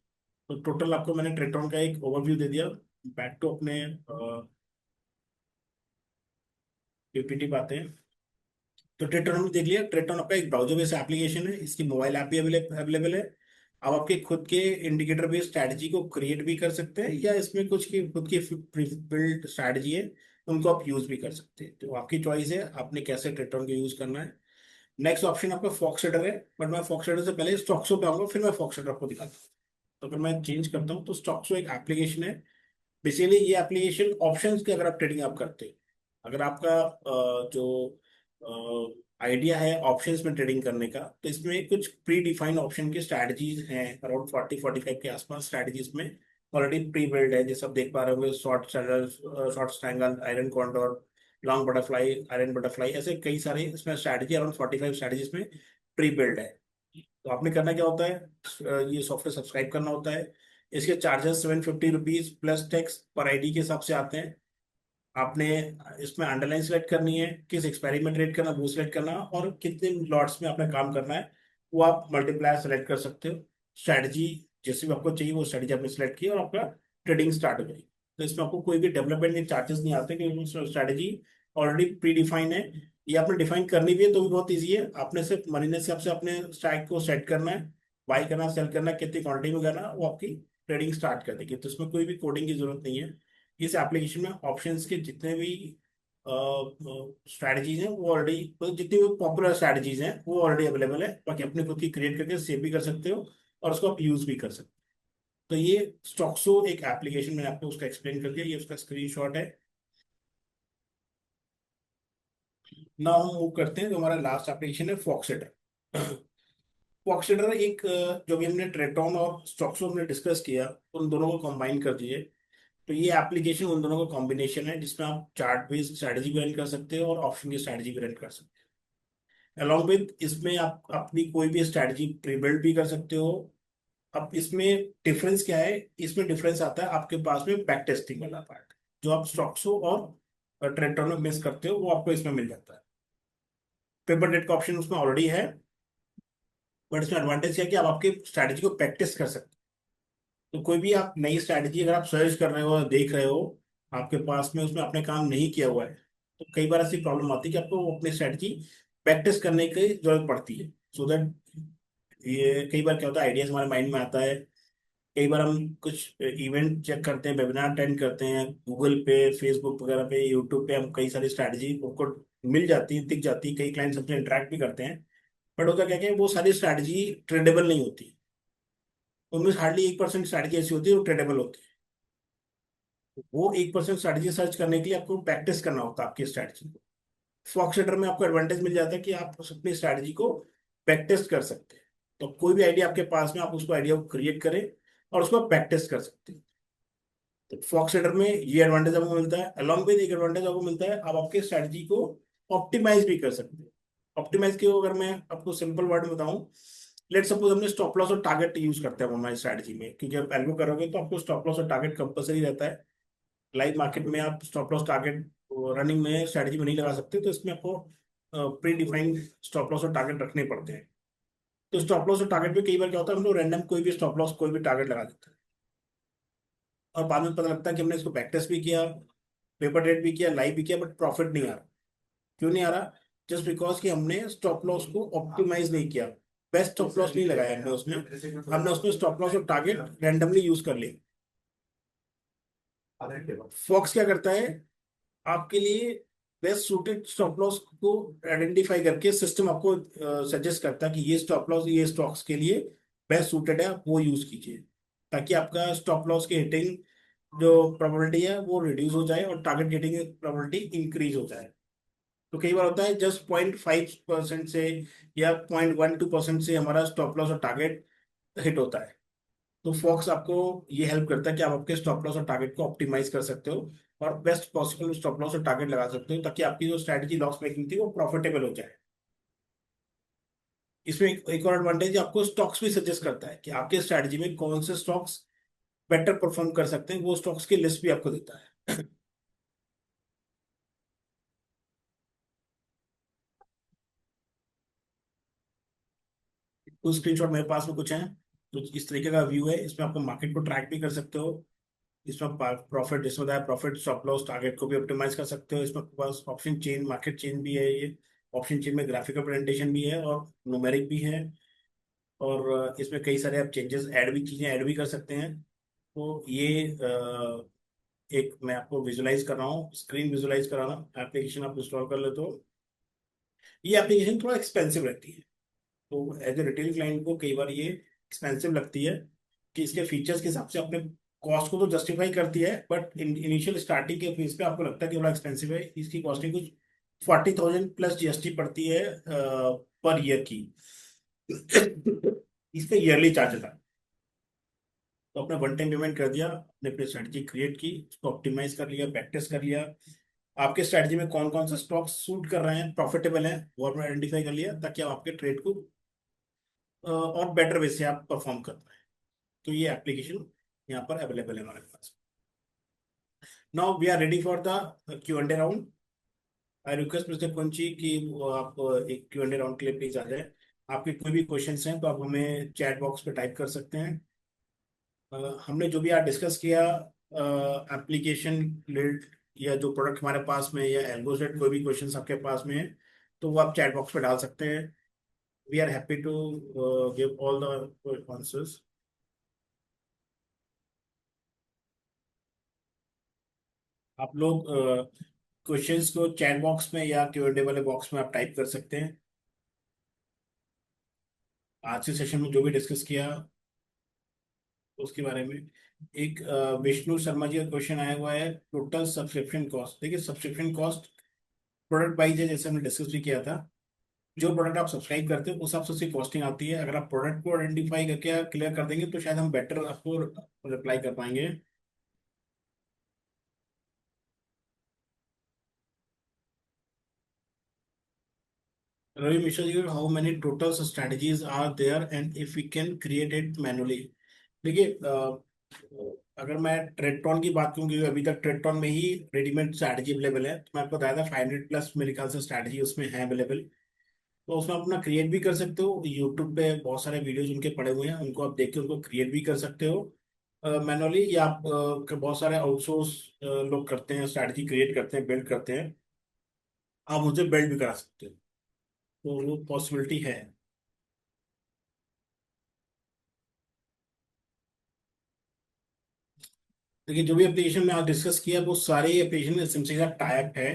तो टोटल आपको मैंने ट्रेटॉन का एक ओवरव्यू दे दिया। बैक टू अपने पीपीटी पाते हैं। तो ट्रेटॉन हमने देख लिया। ट्रेटॉन आपका एक ब्राउजर बेस्ड एप्लीकेशन है, इसकी मोबाइल ऐप भी अवेलेबल है। आप आपके खुद के इंडिकेटर बेस्ड स्ट्रैटेजी को क्रिएट भी कर सकते हैं या इसमें कुछ की खुद की बिल्ड स्ट्रैटेजी है उनको आप यूज भी कर सकते हैं। तो आपकी चॉइस है आपने कैसे ट्रेटॉन को यूज करना है। नेक्स्ट ऑप्शन आपका फॉक्ससेटर है, बट मैं फॉक्ससेटर से पहले स्टॉक्सो पे आऊंगा फिर मैं फॉक्ससेटर आपको दिखाता हूँ। तो अगर मैं चेंज करता हूँ तो स्टॉक्सो एक एप्लीकेशन है। बेसिकली ये एप्लीकेशन ऑप्शंस की अगर आप ट्रेडिंग आप करते हैं, अगर आपका जो आइडिया है ऑप्शंस में ट्रेडिंग करने का, तो इसमें कुछ प्री डिफाइंड ऑप्शन की स्ट्रैटेजीज हैं अराउंड 40-45 के आसपास स्ट्रैटेजीज में ऑलरेडी प्री बिल्ड है। जैसे आप देख पा रहे होंगे short strangle, short strangle, iron condor, long butterfly, iron butterfly, ऐसे कई सारे इसमें स्ट्रैटेजी अराउंड 45 स्ट्रैटेजीज में प्री बिल्ड है। तो आपने करना क्या होता है, ये सॉफ्टवेयर सब्सक्राइब करना होता है। इसके चार्जेस 750 रुपीज प्लस टैक्स पर आईडी के हिसाब से आते हैं। आपने इसमें अंडरलाइन सेलेक्ट करनी है, किस एक्सपायरी में ट्रेड करना वो सिलेक्ट करना, और कितने लॉट्स में आपने काम करना है वो आप मल्टीप्लायर सेलेक्ट कर सकते हो। स्ट्रैटेजी जैसे भी आपको चाहिए वो स्ट्रैटेजी आपने सेलेक्ट की और आपका ट्रेडिंग स्टार्ट हो गई। तो इसमें आपको कोई भी डेवलपमेंट के चार्जेस नहीं आते क्योंकि स्ट्रैटेजी ऑलरेडी प्री डिफाइन है। ये आपने डिफाइन करनी भी है तो भी बहुत ईजी है। आपने सिर्फ मनी ने से आपसे अपने स्ट्राइक को सेट करना है, बाई करना सेल करना कितनी क्वांटिटी में करना, वो आपकी ट्रेडिंग स्टार्ट कर देगी। तो इसमें कोई भी कोडिंग की जरूरत नहीं है। इस एप्लीकेशन में ऑप्शंस के जितने भी स्ट्रैटेजीज हैं वो ऑलरेडी, तो जितनी भी पॉपुलर स्ट्रैटेजीज हैं वो ऑलरेडी अवेलेबल है, बाकी अपने खुद की क्रिएट करके सेव भी कर सकते हो और उसको आप यूज भी कर सकते हो। तो ये स्टॉक्सो एक एप्लीकेशन मैंने आपको उसका एक्सप्लेन कर दिया, ये उसका स्क्रीनशॉट है। ना हम मूव करते हैं, जो हमारा लास्ट एप्लीकेशन है फॉक्सटेर। फॉक्सटेर एक जो भी हमने ट्रेटॉन और स्टॉक्सो हमने डिस्कस किया, उन दोनों को कंबाइन कर दिए। तो ये एप्लीकेशन उन दोनों का कॉम्बिनेशन है जिसमें आप चार्ट बेस्ड स्ट्रैटेजी भी रन कर सकते हो और ऑप्शन की स्ट्रैटेजी भी रन कर सकते हो। अलॉन्ग विद इसमें आप अपनी कोई भी स्ट्रैटेजी प्री बिल्ड भी कर सकते हो। अब इसमें डिफरेंस क्या है, इसमें डिफरेंस आता है आपके पास में बैक टेस्टिंग वाला पार्ट, जो आप स्टॉक्सो और ट्रेटॉन में मिस करते हो वो आपको इसमें मिल जाता है। पेपर डेट का ऑप्शन उसमें ऑलरेडी है, बट इसमें एडवांटेज क्या है कि आप आपकी स्ट्रैटेजी को प्रैक्टिस कर सकते हो। तो कोई भी आप नई स्ट्रैटेजी अगर आप सर्च कर रहे हो और देख रहे हो, आपके पास में उसमें आपने काम नहीं किया हुआ है, तो कई बार ऐसी प्रॉब्लम आती है कि आपको वो अपनी स्ट्रैटेजी प्रैक्टिस करने की जरूरत पड़ती है, सो दैट ये कई बार क्या होता है आइडियाज हमारे माइंड में आता है। कई बार हम कुछ इवेंट चेक करते हैं, वेबिनार अटेंड करते हैं, गूगल पे, फेसबुक वगैरह पे, यूट्यूब पे हम कई सारी स्ट्रैटेजी को मिल जाती है, दिख जाती है, कई क्लाइंट्स हमसे इंटरेक्ट भी करते हैं। बट होता क्या क्या है, वो सारी स्ट्रैटेजी ट्रेडेबल नहीं होती। उनमें हार्डली 1% स्ट्रैटेजी ऐसी होती है जो ट्रेडेबल होती है। वो 1% स्ट्रैटेजी सर्च करने के लिए आपको प्रैक्टिस करना होता है आपकी स्ट्रैटेजी को। फॉक्सटेटर में आपको एडवांटेज मिल जाता है कि आप अपनी स्ट्रैटेजी को प्रैक्टिस कर सकते हैं। तो कोई भी आइडिया आपके पास में, आप उसको आइडिया को क्रिएट करें और उसको प्रैक्टिस कर सकते हैं। तो फॉक्स सेटर में ये एडवांटेज आपको मिलता है, अलॉन्ग विद एक एडवांटेज आपको मिलता है, आप आपके स्ट्रैटेजी को ऑप्टिमाइज भी कर सकते हैं। ऑप्टिमाइज के अगर मैं आपको सिंपल वर्ड में बताऊं, लेट सपोज हमने स्टॉप लॉस और टारगेट यूज करते हैं हमारी स्ट्रैटेजी में, क्योंकि आप एल्गो करोगे तो आपको स्टॉप लॉस और टारगेट कंपलसरी रहता है। लाइव मार्केट में आप स्टॉप लॉस टारगेट रनिंग में स्ट्रैटेजी में नहीं लगा सकते, तो इसमें आपको प्री डिफाइंड स्टॉप लॉस और टारगेट रखने पड़ते हैं। तो स्टॉप लॉस और टारगेट पे कई बार क्या होता है, हम लोग रैंडम कोई भी स्टॉप लॉस कोई भी टारगेट लगा देते हैं, और बाद में पता लगता है कि हमने इसको प्रैक्टिस भी किया, पेपर डेट भी किया, लाइव भी किया, बट प्रॉफिट नहीं आ रहा। क्यों नहीं आ रहा? जस्ट बिकॉज कि हमने स्टॉप लॉस को ऑप्टिमाइज नहीं किया, बेस्ट स्टॉप लॉस नहीं लगाया हमने उसमें स्टॉप लॉस और टारगेट रैंडमली यूज कर लिए। फॉक्स क्या करता है, आपके लिए बेस्ट सूटेड स्टॉप लॉस को आइडेंटिफाई करके सिस्टम आपको सजेस्ट करता है कि ये स्टॉप लॉस ये स्टॉक्स के लिए बेस्ट सूटेड है, आप वो यूज कीजिए, ताकि आपका स्टॉप लॉस की हिटिंग जो प्रोबेबिलिटी है वो रिड्यूस हो जाए और टारगेट हिटिंग की प्रोबेबिलिटी इंक्रीज हो जाए। तो कई बार होता है जस्ट 0.5% से या 0.12% से हमारा स्टॉप लॉस और टारगेट हिट होता है। तो फॉक्स आपको ये हेल्प करता है कि आप आपके स्टॉप लॉस और टारगेट को ऑप्टिमाइज कर सकते हो और बेस्ट पॉसिबल स्टॉप लॉस और टारगेट लगा सकते हो, ताकि आपकी जो स्ट्रैटेजी लॉस मेकिंग थी वो प्रॉफिटेबल हो जाए। इसमें एक और एडवांटेज आपको स्टॉक्स भी सजेस्ट करता है कि आपके स्ट्रैटेजी में कौन से स्टॉक्स बेटर परफॉर्म कर सकते हैं, वो स्टॉक्स की लिस्ट भी आपको देता है। कुछ स्क्रीनशॉट मेरे पास में कुछ हैं, तो इस तरीके का व्यू है, इसमें आपको मार्केट को ट्रैक भी कर सकते हो। इसमें प्रॉफिट, जिसमें बताया प्रॉफिट स्टॉप लॉस टारगेट को भी ऑप्टिमाइज कर सकते हो। इसमें आपके पास ऑप्शन चेन, मार्केट चेन भी है, ये ऑप्शन चेन में ग्राफिकल प्रेजेंटेशन भी है और न्यूमेरिक भी है। और इसमें कई सारे आप चेंजेस ऐड भी, चीजें ऐड भी कर सकते हैं। तो ये एक मैं आपको विजुलाइज कर रहा हूँ, स्क्रीन विजुलाइज करा रहा हूँ, एप्लीकेशन आप इंस्टॉल कर ले तो। ये एप्लीकेशन थोड़ा एक्सपेंसिव रहती है, तो एज ए रिटेल क्लाइंट को कई बार ये एक्सपेंसिव लगती है, कि इसके फीचर्स के हिसाब से अपने कॉस्ट को तो जस्टिफाई करती है, बट इनिशियल स्टार्टिंग के फीस पे आपको लगता है कि थोड़ा एक्सपेंसिव है। इसकी कॉस्टिंग कुछ 40,000 प्लस जीएसटी पड़ती है पर ईयर की। इसका ईयरली चार्ज था। तो अपने वन टाइम पेमेंट कर दिया, अपने अपनी स्ट्रेटजी क्रिएट की, उसको ऑप्टिमाइज कर लिया, प्रैक्टिस कर लिया, आपके स्ट्रेटजी में कौन कौन से स्टॉक्स सूट कर रहे हैं, प्रॉफिटेबल हैं, वो आपने आइडेंटिफाई कर लिया, ताकि आप आपके ट्रेड को और बेटर वे से आप परफॉर्म कर पाए। तो ये एप्लीकेशन यहाँ पर अवेलेबल है हमारे पास। Now we are ready for the Q and A round. I request mister Kunchi कि वो आप एक क्यू एंड ए राउंड के लिए प्लीज आ जाए। आपके कोई भी क्वेश्चंस हैं तो आप हमें चैट बॉक्स पे टाइप कर सकते हैं। हमने जो भी आज डिस्कस किया, एप्लीकेशन रिलेटेड या जो प्रोडक्ट हमारे पास में या एल्गोसेट, कोई भी क्वेश्चंस आपके पास में है तो वो आप चैट बॉक्स पे डाल सकते हैं। We are happy to give all the answers. आप लोग क्वेश्चंस को चैट बॉक्स में या Q&A वाले बॉक्स में आप टाइप कर सकते हैं। आज के सेशन में जो भी डिस्कस किया उसके बारे में। एक विष्णु शर्मा जी का क्वेश्चन आया हुआ है, टोटल सब्सक्रिप्शन कॉस्ट। देखिए सब्सक्रिप्शन कॉस्ट प्रोडक्ट वाइज है, जैसे हमने डिस्कस भी किया था। जो प्रोडक्ट आप सब्सक्राइब करते हो उस हिसाब से उसकी कॉस्टिंग आती है। अगर आप प्रोडक्ट को आइडेंटिफाई करके क्लियर कर देंगे तो शायद हम बेटर आपको रिप्लाई कर पाएंगे। Ravi Mishra ji, how many total strategies are there and if we can create it manually. देखिए अगर मैं ट्रेडटॉन की बात करूँ, क्योंकि अभी तक ट्रेडटॉन में ही रेडीमेड स्ट्रैटेजी अवेलेबल है, तो मैं आपको बताया था 500 प्लस मेरे ख्याल से स्ट्रैटेजी उसमें है अवेलेबल। तो उसमें आप अपना क्रिएट भी कर सकते हो। यूट्यूब पे बहुत सारे वीडियोज उनके पड़े हुए हैं, उनको आप देख के उनको क्रिएट भी कर सकते हो मैनुअली, या आप बहुत सारे आउटसोर्स लोग करते हैं, स्ट्रैटेजी क्रिएट करते हैं, बिल्ड करते हैं, आप उनसे बिल्ड भी करा सकते हो। तो वो पॉसिबिलिटी है। देखिए जो भी एप्लीकेशन में आज डिस्कस किया वो सारे एप्लीकेशन एसएमसी का टाइप है।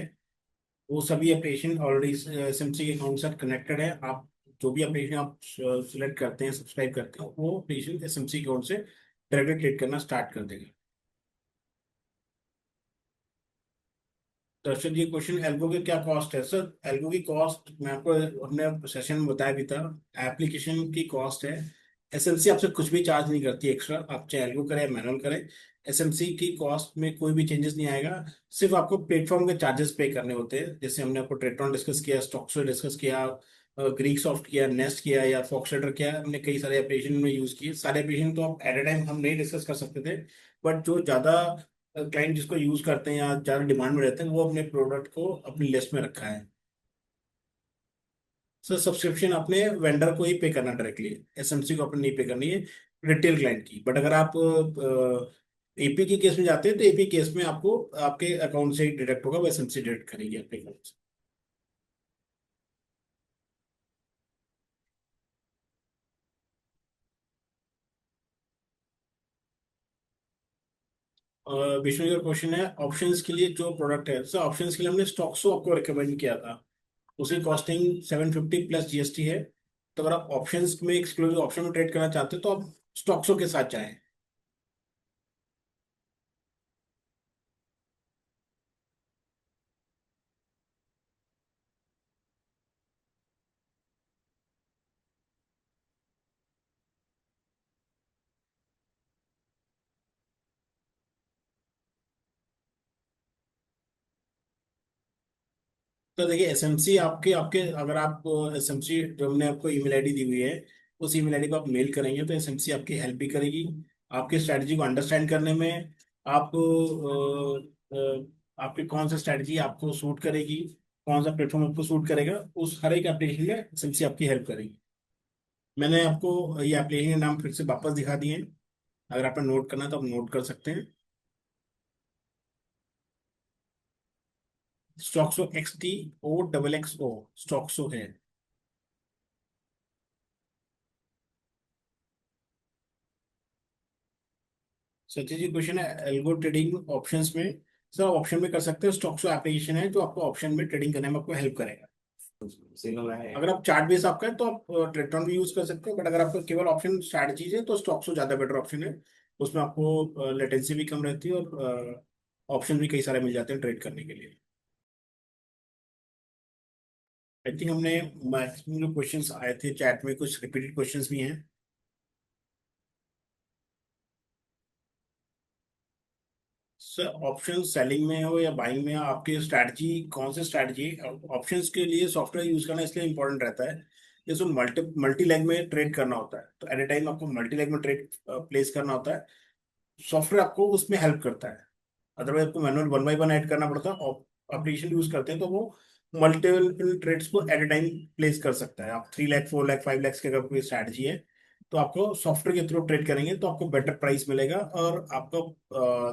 वो सभी एप्लीकेशन ऑलरेडी एसएमसी के अकाउंट से कनेक्टेड है। आप जो भी एप्लीकेशन आप सिलेक्ट करते हैं, सब्सक्राइब करते हैं, वो एप्लीकेशन एसएमसी अकाउंट से डायरेक्टली ट्रेड करना स्टार्ट कर देगा। दर्शक जी क्वेश्चन, एल्गो की क्या कॉस्ट है? सर एल्गो की कॉस्ट मैं आपको अपने सेशन में बताया भी था। एप्लीकेशन की कॉस्ट है। एसएमसी आपसे कुछ भी चार्ज नहीं करती एक्स्ट्रा, आप चाहे एल्गो करें मैनुअल करें। एसएमसी की कॉस्ट में कोई भी चेंजेस नहीं आएगा। सिर्फ आपको प्लेटफॉर्म के चार्जेस पे करने होते हैं। जैसे हमने आपको ट्रेटॉन डिस्कस किया, स्टॉक्सो डिस्कस किया, ग्रीक सॉफ्ट किया, नेस्ट किया या फॉक्सलेटर किया, हमने कई सारे एप्लीकेशन में यूज किए। सारे एप्लीकेशन तो आप एट ए टाइम हम नहीं डिस्कस कर सकते थे, बट जो ज्यादा क्लाइंट जिसको यूज करते हैं या ज्यादा डिमांड में रहते हैं वो अपने प्रोडक्ट को अपनी लिस्ट में रखा है। सर सब्सक्रिप्शन अपने वेंडर को ही पे करना डायरेक्टली, एसएमसी को अपने नहीं पे करनी है, रिटेल क्लाइंट की। बट अगर आप एपी के केस में जाते हैं तो एपी केस में आपको आपके अकाउंट से ही डिडक्ट होगा, वो एसएमसी डिडक्ट करेगी आपके अकाउंट से। विष्णु का क्वेश्चन है, ऑप्शंस के लिए जो प्रोडक्ट है, सर ऑप्शंस के लिए हमने स्टॉक्सो आपको रिकमेंड किया था। उसकी कॉस्टिंग 750 प्लस जीएसटी है। तो अगर आप ऑप्शंस में एक्सक्लूसिव ऑप्शन में ट्रेड करना चाहते हो तो आप स्टॉक्सो के साथ जाएं। तो देखिए एसएमसी आपके आपके अगर आप एसएमसी जो हमने आपको ईमेल आईडी दी हुई है, उस ईमेल आईडी पर आप मेल करेंगे तो एसएमसी आपकी हेल्प भी करेगी आपकी स्ट्रैटेजी को अंडरस्टैंड करने में। आप आपकी कौन सा स्ट्रैटेजी आपको सूट करेगी, कौन सा प्लेटफॉर्म आपको सूट करेगा, उस हर एक एप्लीकेशन में एसएमसी आपकी हेल्प करेगी। मैंने आपको ये एप्लीकेशन के नाम फिर से वापस दिखा दिए हैं। अगर आपने नोट करना है तो आप नोट कर सकते हैं। स्टॉक्सो XTOXXO स्टॉक्सो है। सचिन जी क्वेश्चन है, एल्गो ट्रेडिंग ऑप्शंस में। सर ऑप्शन में कर सकते हैं, स्टॉक्सो एप्लीकेशन है जो आपको ऑप्शन में ट्रेडिंग करने में आपको हेल्प करेगा। अगर आप चार्ट बेस आपका है तो आप ट्रेटॉन भी यूज कर सकते हो, बट अगर आपका केवल ऑप्शन स्ट्रैटेजीज है तो स्टॉक्सो ज्यादा बेटर ऑप्शन है। उसमें आपको लेटेंसी भी कम रहती है और ऑप्शन भी कई सारे मिल जाते हैं ट्रेड करने के लिए। आई थिंक हमने मैक्सिमम जो क्वेश्चंस आए थे चैट में, कुछ रिपीटेड क्वेश्चंस भी हैं। सर ऑप्शन सेलिंग में हो या बाइंग में हो, आपकी स्ट्रैटेजी कौन सी स्ट्रैटेजी? ऑप्शंस के लिए सॉफ्टवेयर यूज करना इसलिए इंपॉर्टेंट रहता है, जैसे मल्टी मल्टी लेग में ट्रेड करना होता है तो एट ए टाइम आपको मल्टी लेग में ट्रेड प्लेस करना होता है। सॉफ्टवेयर आपको उसमें हेल्प करता है। अदरवाइज आपको manual one by one add करना पड़ता है। एप्लीकेशन यूज करते हैं तो वो मल्टीपल ट्रेड्स को एट ए टाइम प्लेस कर सकता है। आप 3 लाख 4 लाख 5 लाख की अगर कोई स्ट्रैटेजी है तो आपको सॉफ्टवेयर के थ्रू ट्रेड करेंगे तो आपको बेटर प्राइस मिलेगा, और आपको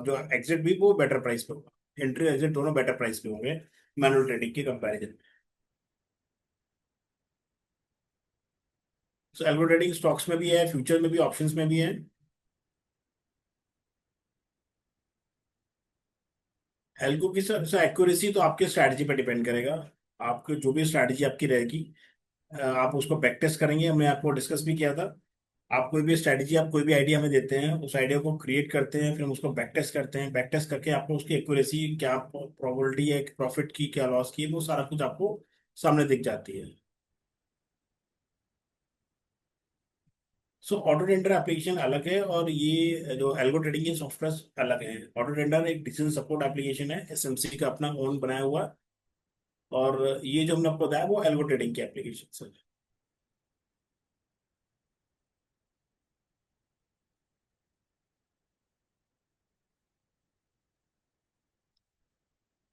जो एग्जिट भी वो बेटर प्राइस पे होगा, एंट्री एग्जिट दोनों बेटर प्राइस पे होंगे मैनुअल ट्रेडिंग के कंपैरिजन। सो एल्गो ट्रेडिंग स्टॉक्स में भी है, फ्यूचर में भी, ऑप्शंस में भी है। एल्गो की सर एक्यूरेसी तो आपके स्ट्रैटेजी पे डिपेंड करेगा। आपको जो भी स्ट्रैटेजी आपकी रहेगी, आप उसको बैक टेस्ट करेंगे। हमने आपको डिस्कस भी किया था। आप कोई भी स्ट्रैटेजी, आप कोई भी आइडिया हमें देते हैं, उस आइडिया को क्रिएट करते हैं, फिर हम उसको बैक टेस्ट करते हैं। बैक टेस्ट करके आपको उसकी एक्यूरेसी क्या, प्रोबेबिलिटी है प्रॉफिट की, क्या लॉस की, वो सारा कुछ आपको सामने दिख जाती है। सो ऑटो टेंडर एप्लीकेशन अलग है, और ये जो एल्गो ट्रेडिंग के सॉफ्टवेयर अलग है। ऑटो टेंडर एक डिसीजन सपोर्ट एप्लीकेशन है, एसएमसी का अपना ओन बनाया हुआ। और ये जो हमने आपको बताया वो एल्गो ट्रेडिंग की एप्लीकेशन है।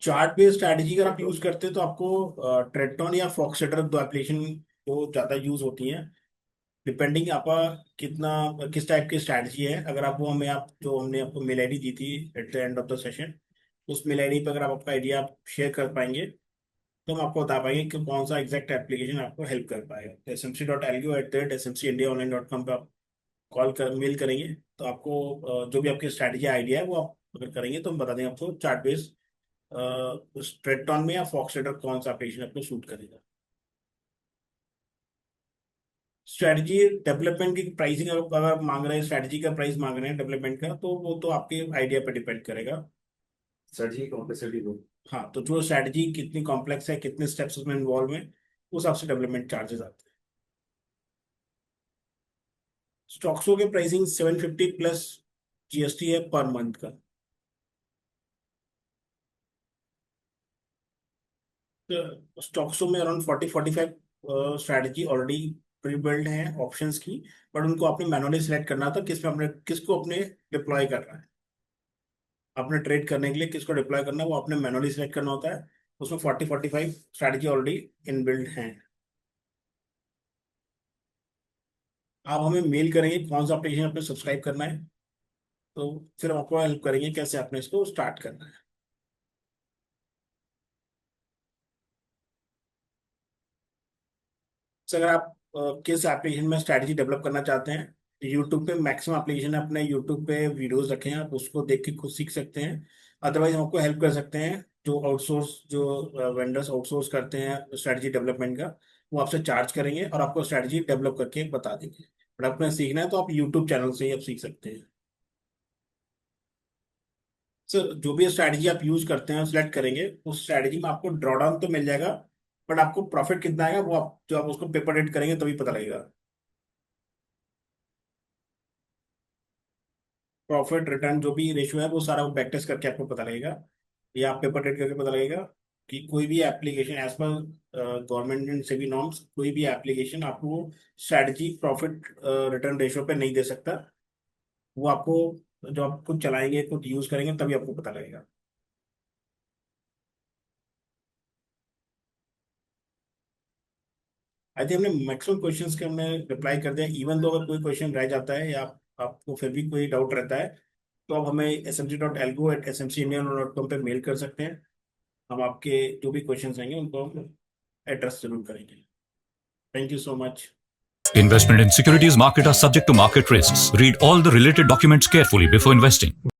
चार्ट बेस्ड स्ट्रैटेजी अगर आप यूज करते हैं तो आपको ट्रेडटॉन या फॉक्सटेटर, दो एप्लीकेशन जो ज्यादा यूज होती हैं। डिपेंडिंग आपका कितना, किस टाइप की स्ट्रैटेजी है। अगर आप वो हमें, आप जो हमने आपको मेल आईडी दी थी at the end of the session, उस मेल आईडी पर अगर आप आपका आइडिया आप शेयर कर पाएंगे, तो हम आपको बता पाएंगे कि कौन सा एग्जैक्ट एप्लीकेशन आपको हेल्प कर पाएगा। smc.algo@smcindia.online.com पे आप कॉल कर, मेल करेंगे तो आपको जो भी आपकी स्ट्रैटेजी आइडिया है वो आप अगर करेंगे तो हम बता देंगे आपको चार्ट बेस्ड स्ट्रेटॉन में या फॉक्सटेटर कौन सा एप्लीकेशन आपको सूट करेगा। स्ट्रैटेजी डेवलपमेंट की प्राइसिंग अगर मांग रहे हैं, स्ट्रैटेजी का प्राइस मांग रहे हैं डेवलपमेंट का, तो वो तो आपके आइडिया पर डिपेंड करेगा। सर्जी कॉम्प्लेक्सिटी को। हाँ, तो जो स्ट्रैटेजी कितनी कॉम्प्लेक्स है, कितने स्टेप्स उसमें इन्वॉल्व हैं, उस हिसाब से डेवलपमेंट चार्जेस आते हैं। स्टॉक्सो के प्राइसिंग 750 प्लस जीएसटी है पर मंथ का। तो स्टॉक्सो में around 40-45 strategy already pre build है ऑप्शंस की। बट उनको आपने मैनुअली सिलेक्ट करना था, किसमें अपने, किसको अपने डिप्लॉय करना है। अपने ट्रेड करने के लिए किसको डिप्लॉय करना है वो आपने मैनुअली सिलेक्ट करना होता है। उसमें 40-45 स्ट्रैटेजी ऑलरेडी इन बिल्ड हैं। आप हमें मेल करेंगे कौन सा एप्लीकेशन आपने सब्सक्राइब करना है, तो फिर हम आपको हेल्प करेंगे कैसे आपने इसको स्टार्ट करना है। तो अगर आप किस एप्लीकेशन में स्ट्रैटेजी डेवलप करना चाहते हैं, यूट्यूब पे मैक्सिमम एप्लीकेशन है, अपने यूट्यूब पे वीडियोस रखे हैं, आप उसको देख के खुद सीख सकते हैं। अदरवाइज हम आपको हेल्प कर सकते हैं, जो आउटसोर्स, जो वेंडर्स आउटसोर्स करते हैं स्ट्रैटेजी डेवलपमेंट का, वो आपसे चार्ज करेंगे और आपको स्ट्रैटेजी डेवलप करके बता देंगे। बट आपने सीखना है तो आप यूट्यूब चैनल से ही आप सीख सकते हैं। सर जो भी स्ट्रैटेजी आप यूज करते हैं सिलेक्ट करेंगे, उस स्ट्रैटेजी में आपको ड्रॉडाउन तो मिल जाएगा, बट आपको प्रॉफिट कितना आएगा वो आप, जो आप उसको पेपर रेट करेंगे तभी पता लगेगा। प्रॉफिट रिटर्न जो भी रेशियो है वो सारा बैक टेस्ट करके आपको पता लगेगा, या आप पेपर रेट करके पता लगेगा कि कोई भी application as per government and SEBI norms, कोई भी एप्लीकेशन आपको स्ट्रैटेजी प्रॉफिट रिटर्न रेशियो पे नहीं दे सकता। वो आपको, जो आप खुद चलाएंगे, खुद यूज करेंगे, तभी आपको पता लगेगा। आई थिंक हमने मैक्सिमम क्वेश्चंस के हमने रिप्लाई कर दिया। इवन दो अगर कोई क्वेश्चन रह जाता है या आपको फिर भी कोई डाउट रहता है, तो आप हमें smc.algo@smcindia.com पे मेल कर सकते हैं। हम आपके जो भी क्वेश्चंस रहेंगे उनको हम एड्रेस जरूर करेंगे। Thank you so much. Investment in securities market are subject to market risks. Read all the related documents carefully before investing.